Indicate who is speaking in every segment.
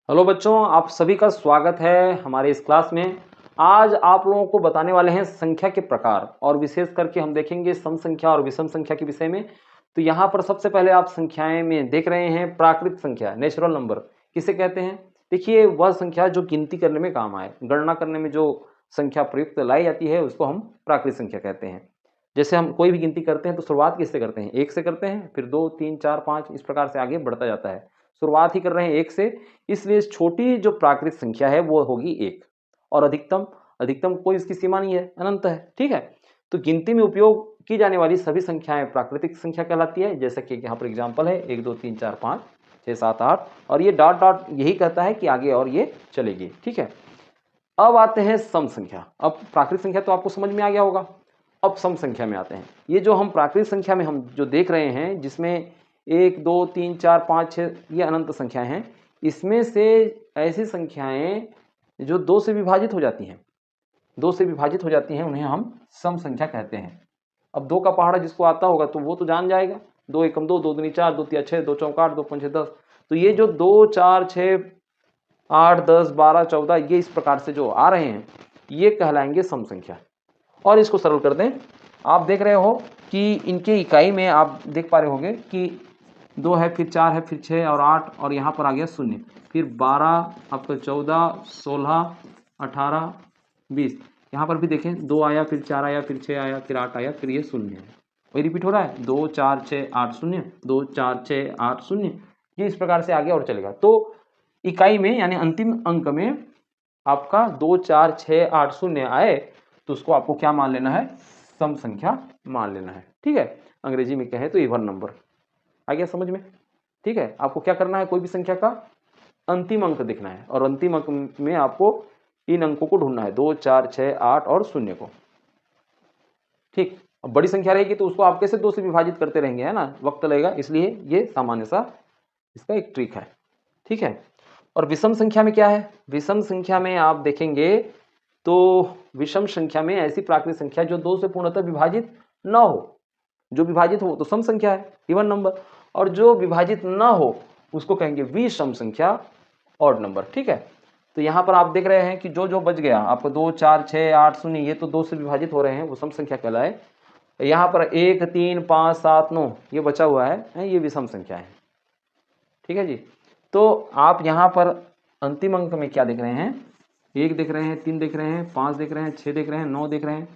Speaker 1: Hello बच्चों, आप सभी का स्वागत है हमारे इस क्लास में। आज आप लोगों को बताने वाले हैं संख्या के प्रकार और विशेष करके हम देखेंगे सम संख्या और विषम संख्या के विषय में। तो यहाँ पर सबसे पहले आप संख्याएं में देख रहे हैं प्राकृत संख्या, नेचुरल नंबर किसे कहते हैं। देखिए, वह संख्या जो गिनती करने में काम आए, गणना करने में जो संख्या प्रयुक्त लाई जाती है उसको हम प्राकृत संख्या कहते हैं। जैसे हम कोई भी गिनती करते हैं तो शुरुआत किससे करते हैं? एक से करते हैं, फिर 2, 3, 4, 5 इस प्रकार से आगे बढ़ता जाता है। शुरुआत ही कर रहे हैं एक से, इसलिए छोटी जो प्राकृत संख्या है वो होगी एक। और अधिकतम अधिकतम कोई इसकी सीमा नहीं है, अनंत है। ठीक है, तो गिनती में उपयोग की जाने वाली सभी संख्याएं प्राकृतिक संख्या कहलाती है। जैसे कि यहाँ पर एग्जांपल है 1, 2, 3, 4, 5, 6, 7, 8 और ये डॉट डॉट यही कहता है कि आगे और ये चलेगी। ठीक है, अब आते हैं सम संख्या। अब प्राकृतिक संख्या तो आपको समझ में आ गया होगा, अब सम संख्या में आते हैं। ये जो हम प्राकृतिक संख्या में हम जो देख रहे हैं, जिसमें 1, 2, 3, 4, 5, 6 ये अनंत संख्याएं हैं, इसमें से ऐसी संख्याएं जो 2 से विभाजित हो जाती हैं, 2 से विभाजित हो जाती हैं, उन्हें हम सम संख्या कहते हैं। अब 2 का पहाड़ा जिसको आता होगा तो वो तो जान जाएगा, 2 एकम 2, 2 दूनी 4, 2 तिया 6, 2 चौका 8, 2 पंचे 10। तो ये जो 2, 4, 6, 8, 10, 12, 14 ये इस प्रकार से जो आ रहे हैं, ये कहलाएंगे सम संख्या। और इसको सरल कर दें, आप देख रहे हो कि इनके इकाई में आप देख पा रहे होंगे कि 2 है, फिर 4 है, फिर 6 और 8 और यहाँ पर आ गया 0, फिर 12, आपका 14, 16, 18, 20। यहाँ पर भी देखें 2 आया, फिर 4 आया, फिर 6 आया, फिर 8 आया, फिर ये 0 है। वही रिपीट हो रहा है, 2, 4, 6, 8, 0, 2, 4, 6, 8, 0। ये इस प्रकार से आगे और चलेगा। तो इकाई में यानी अंतिम अंक में आपका 2, 4, 6, 8, 0 आए तो उसको आपको क्या मान लेना है? सम संख्या मान लेना है। ठीक है, अंग्रेजी में कहें तो इवन नंबर। आ गया समझ में? ठीक है, आपको क्या करना है, कोई भी संख्या का अंतिम अंक दिखना है और अंतिम अंक में आपको इन अंकों को ढूंढना है, 2, 4, 6, 8 और 0 को। ठीक, अब बड़ी संख्या रहेगी तो उसको आप कैसे 2 से विभाजित करते रहेंगे, है ना, वक्त लगेगा, इसलिए ये सामान्य सा इसका एक ट्रिक है। ठीक है, और विषम संख्या में क्या है? विषम संख्या में आप देखेंगे तो विषम संख्या में ऐसी प्राकृतिक संख्या जो 2 से पूर्णतः विभाजित न हो। जो विभाजित हो तो सम संख्या है, इवन नंबर, और जो विभाजित न हो उसको कहेंगे विषम संख्या, ऑड नंबर। ठीक है, तो यहाँ पर आप देख रहे हैं कि जो जो बच गया आपको 2, 4, 6, 8, 0 ये तो 2 से विभाजित हो रहे हैं, वो सम संख्या कहलाए। यहाँ पर 1, 3, 5, 7, 9 ये बचा हुआ है, ये विषम संख्या है। ठीक है जी, तो आप यहाँ पर अंतिम अंक में क्या देख रहे हैं? 1 देख रहे हैं, 3 देख रहे हैं, 5 देख रहे हैं, 6 देख रहे हैं, 9 देख रहे हैं।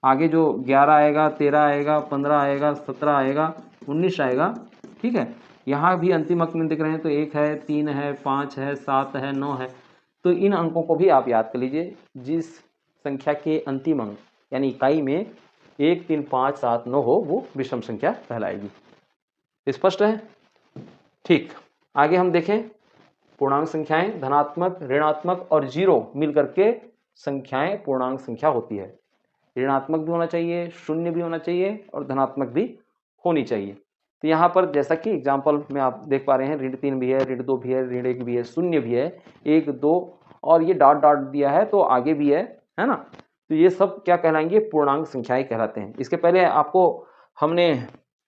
Speaker 1: आगे जो 11 आएगा, 13 आएगा, 15 आएगा, 17 आएगा, 19 आएगा। ठीक है, यहाँ भी अंतिम अंक में देख रहे हैं तो 1 है, 3 है, 5 है, 7 है, 9 है। तो इन अंकों को भी आप याद कर लीजिए। जिस संख्या के अंतिम अंक यानी इकाई में 1, 3, 5, 7, 9 हो वो विषम संख्या कहलाएगी। स्पष्ट है? ठीक, आगे हम देखें पूर्णांक संख्याएं, धनात्मक, ऋणात्मक और जीरो मिलकर के संख्याएं पूर्णांक संख्या होती है। ऋणात्मक भी होना चाहिए, शून्य भी होना चाहिए और धनात्मक भी होनी चाहिए। तो यहाँ पर जैसा कि एग्जाम्पल में आप देख पा रहे हैं, ऋण 3 भी है, ऋण 2 भी है, ऋण 1 भी है, शून्य भी है, 1, 2 और ये डॉट डॉट दिया है तो आगे भी है ना। तो ये सब क्या कहलाएंगे? पूर्णांक संख्याएं कहलाते हैं। इसके पहले आपको हमने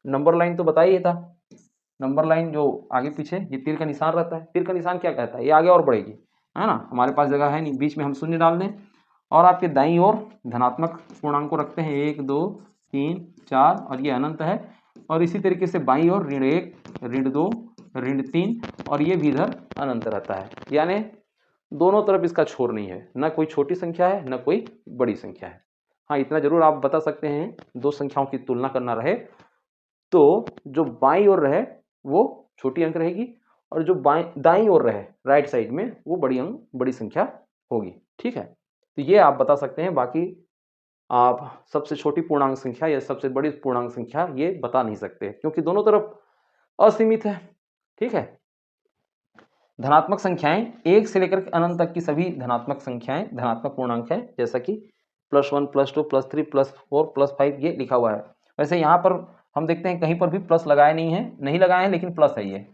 Speaker 1: नंबर लाइन तो बताया ही था। नंबर लाइन जो आगे पीछे ये तीर का निशान रहता है, तीर का निशान क्या कहता है? ये आगे और बढ़ेगी, है ना। हमारे पास जगह है नहीं, बीच में हम शून्य डाल दें और आपके दाईं ओर धनात्मक पूर्णांक को रखते हैं, 1, 2, 3, 4 और ये अनंत है। और इसी तरीके से बाईं ओर ऋण 1, ऋण 2, ऋण 3 और ये भी इधर अनंत रहता है। यानी दोनों तरफ इसका छोर नहीं है, न कोई छोटी संख्या है न कोई बड़ी संख्या है। हाँ, इतना जरूर आप बता सकते हैं, दो संख्याओं की तुलना करना रहे तो जो बाईं ओर रहे वो छोटी अंक रहेगी और जो दाईं ओर रहे राइट साइड में वो बड़ी संख्या होगी। ठीक है, तो ये आप बता सकते हैं। बाकी आप सबसे छोटी पूर्णांक संख्या या सबसे बड़ी पूर्णांक संख्या ये बता नहीं सकते क्योंकि दोनों तरफ असीमित है। ठीक है, धनात्मक संख्याएं 1 से लेकर अनंत तक की सभी धनात्मक संख्याएं धनात्मक पूर्णांक है, जैसा कि +1, +2, +3, +4, +5 ये लिखा हुआ है। वैसे यहाँ पर हम देखते हैं कहीं पर भी प्लस लगाए नहीं लगाए हैं, लेकिन प्लस है, ये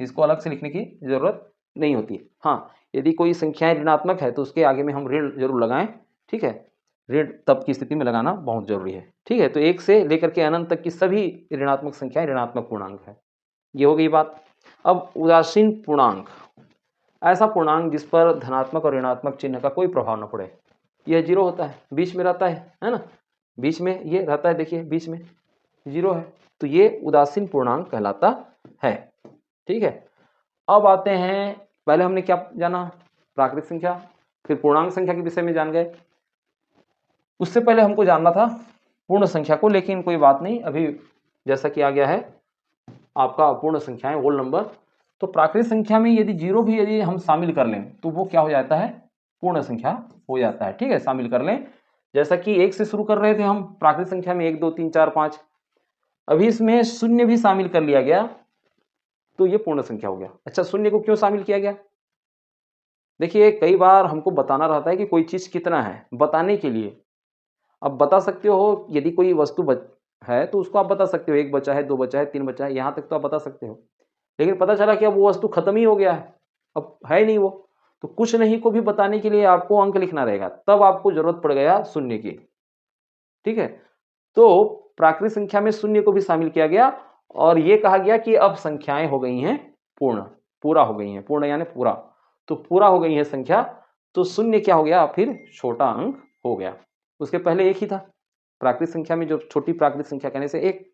Speaker 1: इसको अलग से लिखने की जरूरत नहीं होती। हाँ, यदि कोई संख्याएं ऋणात्मक है तो उसके आगे में हम ऋण जरूर लगाएं। ठीक है, ऋण तब की स्थिति में लगाना बहुत जरूरी है। ठीक है, तो 1 से लेकर के अनंत तक की सभी ऋणात्मक संख्याएं ऋणात्मक पूर्णांक है। ये हो गई बात। अब उदासीन पूर्णांक, ऐसा पूर्णांक जिस पर धनात्मक और ऋणात्मक चिन्ह का कोई प्रभाव न पड़े। यह 0 होता है, बीच में रहता है ना, बीच में ये रहता है, देखिए बीच में 0 है, तो ये उदासीन पूर्णांक कहलाता है। ठीक है, अब आते हैं, पहले हमने क्या जाना, प्राकृत संख्या, फिर पूर्णांक संख्या के विषय में जान गए। उससे पहले हमको जानना था पूर्ण संख्या को, लेकिन कोई बात नहीं, अभी जैसा कि आ गया है आपका अपूर्ण संख्याएं, होल नंबर, तो प्राकृत संख्या में यदि 0 भी यदि हम शामिल कर लें तो वो क्या हो जाता है, पूर्ण संख्या हो जाता है। ठीक है, शामिल कर लें, जैसा कि 1 से शुरू कर रहे थे हम प्राकृत संख्या में, 1 2 3 4 5, अभी इसमें शून्य भी शामिल कर लिया गया तो ये पूर्ण संख्या हो गया। अच्छा, शून्य को क्यों शामिल किया गया? देखिए कई बार हमको बताना रहता है कि कोई चीज कितना है, बताने के लिए अब बता सकते हो, यदि कोई वस्तु है तो उसको आप बता सकते हो, 1 बचा है, 2 बचा है, 3 बचा है, यहां तक तो आप बता सकते हो। लेकिन पता चला कि अब वो वस्तु खत्म ही हो गया है, अब है नहीं वो, तो कुछ नहीं को भी बताने के लिए आपको अंक लिखना रहेगा, तब आपको जरूरत पड़ गया शून्य की। ठीक है, तो प्राकृत संख्या में शून्य को भी शामिल किया गया और ये कहा गया कि अब संख्याएं हो गई हैं पूर्ण, पूरा हो गई हैं, पूर्ण यानी पूरा, तो पूरा हो गई है संख्या, तो शून्य क्या हो गया, फिर छोटा अंक हो गया। उसके पहले एक ही था प्राकृत संख्या में, जो छोटी प्राकृत संख्या कहने से एक,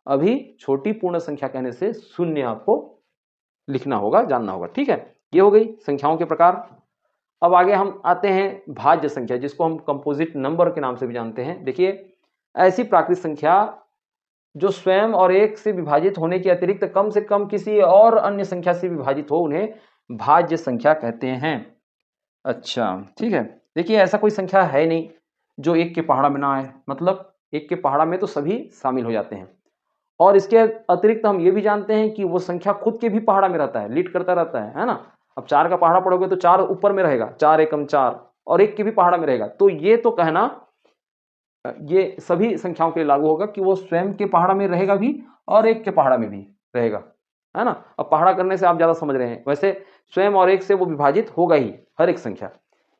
Speaker 1: अभी छोटी पूर्ण संख्या कहने से शून्य आपको लिखना होगा, जानना होगा। ठीक है, ये हो गई संख्याओं के प्रकार। अब आगे हम आते हैं भाज्य संख्या, जिसको हम कंपोजिट नंबर के नाम से भी जानते हैं। देखिए ऐसी प्राकृत संख्या जो स्वयं और 1 से विभाजित होने के अतिरिक्त कम से कम किसी और अन्य संख्या से विभाजित हो, उन्हें भाज्य संख्या कहते हैं। अच्छा ठीक है, देखिए ऐसा कोई संख्या है नहीं जो 1 के पहाड़ा में ना आए, मतलब 1 के पहाड़ा में तो सभी शामिल हो जाते हैं। और इसके अतिरिक्त हम ये भी जानते हैं कि वो संख्या खुद के भी पहाड़ा में रहता है, लीड करता रहता है ना। अब 4 का पहाड़ा पढ़ोगे तो 4 ऊपर में रहेगा, 4 एकम 4, और 1 के भी पहाड़ा में रहेगा, तो ये तो कहना ये सभी संख्याओं के लिए लागू होगा कि वो स्वयं के पहाड़ा में रहेगा भी और 1 के पहाड़ा में भी रहेगा, है ना। अब पहाड़ा करने से आप ज्यादा समझ रहे हैं, वैसे स्वयं और 1 से वो विभाजित होगा ही हर एक संख्या,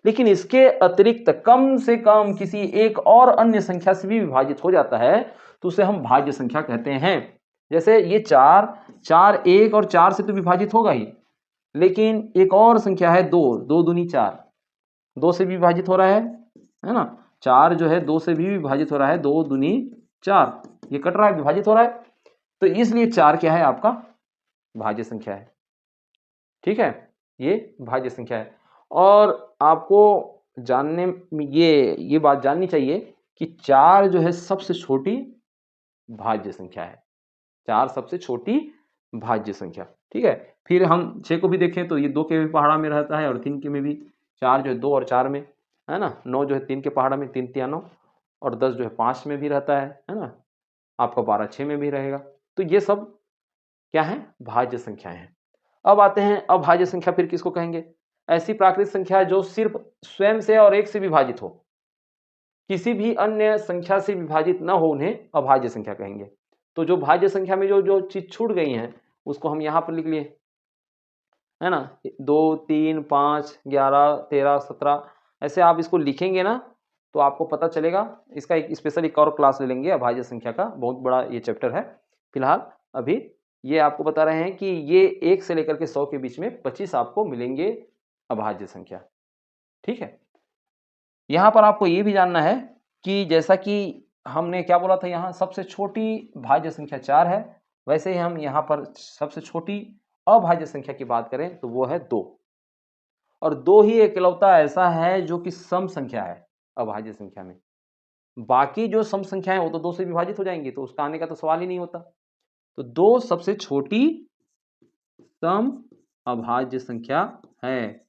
Speaker 1: लेकिन इसके अतिरिक्त कम से कम किसी एक और अन्य संख्या से भी विभाजित हो जाता है तो उसे हम भाज्य संख्या कहते हैं। जैसे ये 4, 1 और 4 से तो विभाजित होगा ही, लेकिन एक और संख्या है 2, 2 दूनी 4, 2 से भी विभाजित हो रहा है ना। 4 जो है 2 से भी विभाजित हो रहा है, 2 दूनी 4, ये कट रहा है, विभाजित हो रहा है, तो इसलिए 4 क्या है, आपका भाज्य संख्या है। ठीक है, ये भाज्य संख्या है। और आपको जानने में ये बात जाननी चाहिए कि 4 जो है सबसे छोटी भाज्य संख्या है, 4 सबसे छोटी भाज्य संख्या। ठीक है, फिर हम 6 को भी देखें तो ये 2 के भी पहाड़ा में रहता है और 3 के में भी, 4 जो है 2 और 4 में, है ना। 9 जो है 3 के पहाड़ा में, 3 तिया 9, और 10 जो है 5 में भी रहता है ना। आपका 12 6 में भी रहेगा, तो ये सब क्या है, भाज्य संख्याएं हैं। अब आते हैं अभाज्य संख्या, फिर किसको कहेंगे, ऐसी प्राकृत संख्या जो सिर्फ स्वयं से और 1 से विभाजित हो, किसी भी अन्य संख्या से विभाजित न हो, उन्हें अभाज्य संख्या कहेंगे। तो जो भाज्य संख्या में जो जो चीज छूट गई हैं उसको हम यहां पर लिख लिए, है ना, 2 3 5 11 13 17, ऐसे आप इसको लिखेंगे ना तो आपको पता चलेगा। इसका एक स्पेशल एक और क्लास ले लेंगे अभाज्य संख्या का, बहुत बड़ा ये चैप्टर है। फिलहाल अभी ये आपको बता रहे हैं कि ये 1 से लेकर के 100 के बीच में 25 आपको मिलेंगे अभाज्य संख्या। ठीक है, यहां पर आपको ये भी जानना है कि जैसा कि हमने क्या बोला था, यहां सबसे छोटी भाज्य संख्या 4 है, वैसे ही हम यहां पर सबसे छोटी अभाज्य संख्या की बात करें तो वो है 2, और 2 ही एकलौता ऐसा है जो कि सम संख्या है अभाज्य संख्या में। बाकी जो सम संख्याएं वो तो 2 से विभाजित हो जाएंगी, तो उसका आने का तो सवाल ही नहीं होता। तो 2 सबसे छोटी सम अभाज्य संख्या है,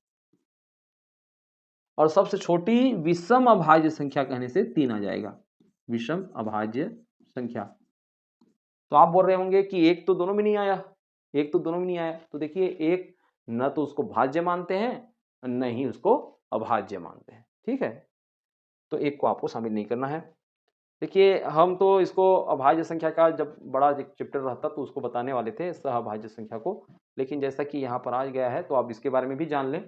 Speaker 1: और सबसे छोटी विषम अभाज्य संख्या कहने से 3 आ जाएगा, विषम अभाज्य संख्या। तो आप बोल रहे होंगे कि एक तो दोनों में नहीं आया, एक तो दोनों में नहीं आया, तो देखिए एक न तो उसको भाज्य मानते हैं न ही उसको अभाज्य मानते हैं। ठीक है, तो एक को आपको शामिल नहीं करना है। देखिए हम तो इसको अभाज्य संख्या का जब बड़ा चैप्टर रहता तो उसको बताने वाले थे सहअभाज्य संख्या को, लेकिन जैसा कि यहाँ पर आ गया है तो आप इसके बारे में भी जान लें।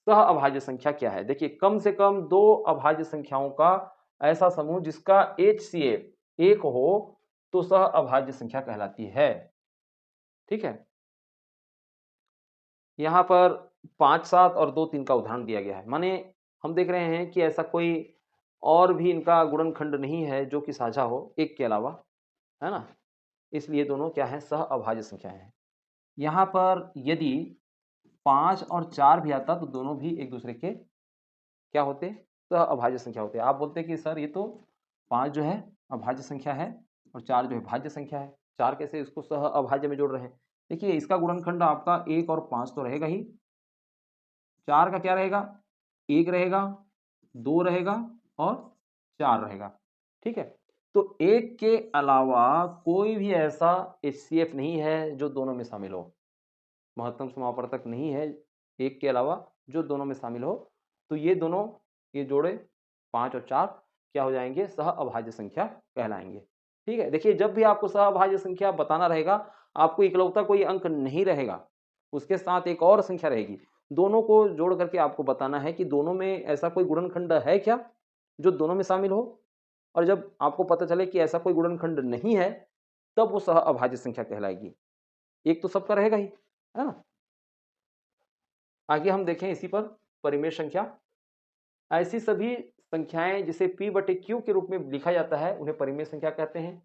Speaker 1: सह अभाज्य संख्या क्या है, देखिए कम से कम 2 अभाज्य संख्याओं का ऐसा समूह जिसका HCF 1 हो तो सह अभाज्य संख्या कहलाती है। ठीक है, यहां पर 5 7 और 2 3 का उदाहरण दिया गया है। माने हम देख रहे हैं कि ऐसा कोई और भी इनका गुणनखंड नहीं है जो कि साझा हो 1 के अलावा, है ना? इसलिए दोनों क्या हैं, सह-अभाज्य संख्याएँ हैं। यहाँ पर यदि 5 और 4 भी आता तो दोनों भी एक दूसरे के क्या होते? सह-अभाज्य संख्या होते। आप बोलते कि सर ये तो 5 जो है अभाज्य संख्या है और 4 जो है भाज्य संख्या है। 4 कैसे इसको सह-अभाज्य में जोड़ रहे हैं? देखिए इसका गुणनखंड आपका 1 और 5 तो रहेगा ही। 4 का क्या रहेगा? 1 रहेगा, 2 रहेगा और 4 रहेगा। ठीक है? तो 1 के अलावा कोई भी ऐसा एचसीएफ नहीं है जो दोनों में शामिल हो। महत्तम समापवर्तक नहीं है 1 के अलावा जो दोनों में शामिल हो। तो ये दोनों ये जोड़े 5 और 4 क्या हो जाएंगे? सह-अभाज्य संख्या कहलाएंगे। ठीक है? देखिए जब भी आपको सह-अभाज्य संख्या बताना रहेगा, आपको इकलौता कोई अंक नहीं रहेगा, उसके साथ एक और संख्या रहेगी। दोनों को जोड़ करके आपको बताना है कि दोनों में ऐसा कोई गुणनखंड है क्या, जो दोनों में शामिल हो? और जब आपको पता चले कि ऐसा कोई गुणनखंड नहीं है, तब वो सह-अभाज्य संख्या कहलाएगी। एक तो सबका रहेगा ही, है ना? आगे हम देखें इसी पर परिमेय संख्या। ऐसी सभी संख्याएं जिसे p बटे q के रूप में लिखा जाता है उन्हें परिमेय संख्या कहते हैं।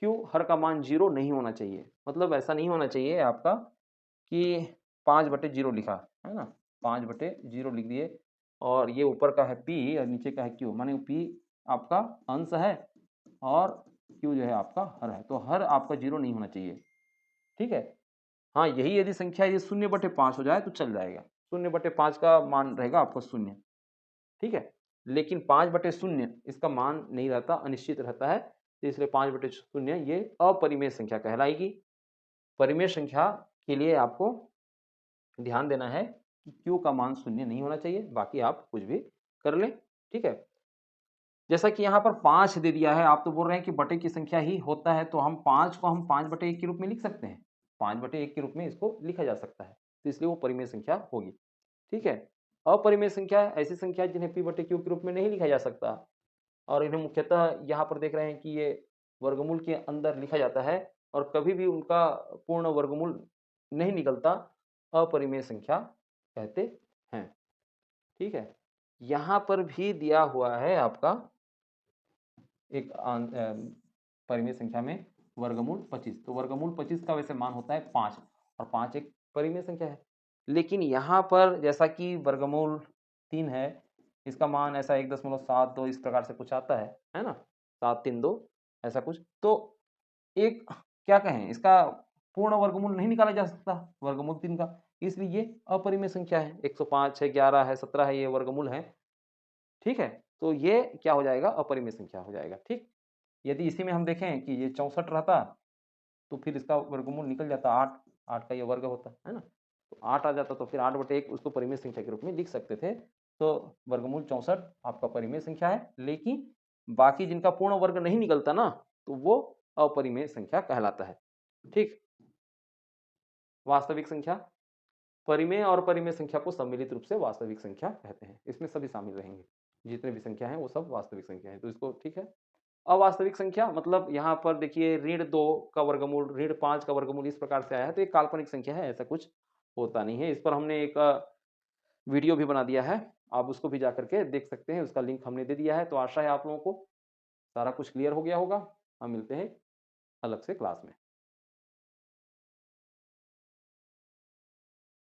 Speaker 1: q हर का मान 0 नहीं होना चाहिए, मतलब ऐसा नहीं होना चाहिए आपका कि 5 बटे 0 लिखा, है ना? 5 बटे 0 लिख दिए और ये ऊपर का है p और नीचे का है q, माने p आपका अंश है और q जो है आपका हर है, तो हर आपका 0 नहीं होना चाहिए। ठीक है? हाँ, यही यदि संख्या ये 0/5 हो जाए तो चल जाएगा। 0/5 का मान रहेगा आपका 0, ठीक है? लेकिन 5/0 इसका मान नहीं रहता, अनिश्चित रहता है, तो इसलिए 5/0 ये अपरिमेय संख्या कहलाएगी। परिमेय संख्या के लिए आपको ध्यान देना है कि q का मान 0 नहीं होना चाहिए, बाकी आप कुछ भी कर लें, ठीक है? जैसा कि यहाँ पर 5 दे दिया है, आप तो बोल रहे हैं कि बटे की संख्या ही होता है, तो हम 5 को हम 5/1 के रूप में लिख सकते हैं। 5/1 के रूप में इसको लिखा जा सकता है, तो इसलिए वो परिमेय संख्या होगी। ठीक है? अपरिमेय संख्या ऐसी संख्या है जिन्हें p बटे q के रूप में नहीं लिखा जा सकता और इन्हें मुख्यतः यहाँ पर देख रहे हैं कि ये वर्गमूल के अंदर लिखा जाता है और कभी भी उनका पूर्ण वर्गमूल नहीं निकलता, अपरिमेय संख्या कहते हैं। ठीक है? यहाँ पर भी दिया हुआ है आपका एक परिमेय संख्या में वर्गमूल 25, तो वर्गमूल 25 का वैसे मान होता है 5 और 5 एक परिमेय संख्या है। लेकिन यहाँ पर जैसा कि वर्गमूल 3 है, इसका मान ऐसा 1.72 इस प्रकार से कुछ आता है ना? 732 ऐसा कुछ। तो एक क्या कहें, इसका पूर्ण वर्गमूल नहीं निकाला जा सकता वर्गमूल 3 का, इसलिए ये अपरिमेय संख्या है। 105 है, 11 है, 17 है, ये वर्गमूल है। ठीक है? तो ये क्या हो जाएगा? अपरिमेय संख्या हो जाएगा। ठीक? यदि इसी में हम देखें कि ये 64 रहता तो फिर इसका वर्गमूल निकल जाता 8, 8 का ये वर्ग होता है ना? तो 8 आ जाता तो फिर 8/1 उसको परिमेय संख्या के रूप में लिख सकते थे। तो वर्गमूल 64 आपका परिमेय संख्या है, लेकिन बाकी जिनका पूर्ण वर्ग नहीं निकलता ना, तो वो अपरिमेय संख्या कहलाता है। ठीक? वास्तविक संख्या, परिमेय और परिमेय संख्या को सम्मिलित रूप से वास्तविक संख्या कहते हैं। इसमें सभी शामिल रहेंगे। जितने भी संख्या हैं वो सब वास्तविक संख्या है। तो इसको ठीक है? अवास्तविक संख्या मतलब यहाँ पर देखिए ऋण 2 का वर्गमूल, ऋण 5 का वर्गमूल इस प्रकार से आया है, तो एक काल्पनिक संख्या है, ऐसा कुछ होता नहीं है। इस पर हमने एक वीडियो भी बना दिया है, आप उसको भी जाकर के देख सकते हैं, उसका लिंक हमने दे दिया है। तो आशा है आप लोगों को सारा कुछ क्लियर हो गया होगा। हम मिलते हैं अलग से क्लास में।